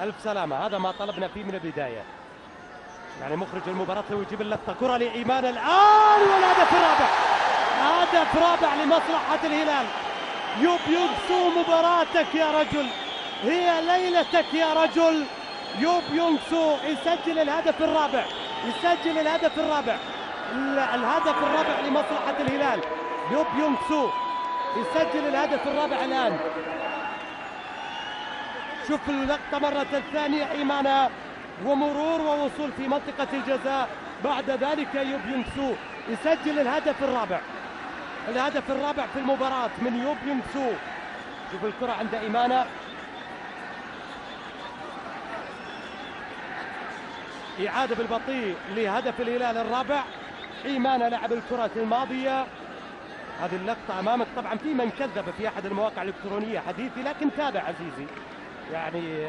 ألف سلامة، هذا ما طلبنا فيه من البداية. يعني مخرج المباراة ويجيب اللقطة، كرة لإيمان الآن والهدف الرابع. هدف رابع لمصلحة الهلال. يوب يونغ سو مباراتك يا رجل، هي ليلتك يا رجل. يوب يونغ سو يسجل الهدف الرابع، يسجل الهدف الرابع، الهدف الرابع لمصلحة الهلال. يوب يونغ سو يسجل الهدف الرابع الآن. شوف اللقطة مرة ثانية، إيمانا ومرور ووصول في منطقة الجزاء. بعد ذلك يوب يونغ سو يسجل الهدف الرابع، الهدف الرابع في المباراة من يوب يونغ سو. شوف الكرة عند إيمانا، إعادة بالبطيء لهدف الهلال الرابع. إيمانا لعب الكرة الماضية. هذه اللقطة أمامك، طبعا في من كذب في أحد المواقع الإلكترونية حديثي، لكن تابع عزيزي، يعني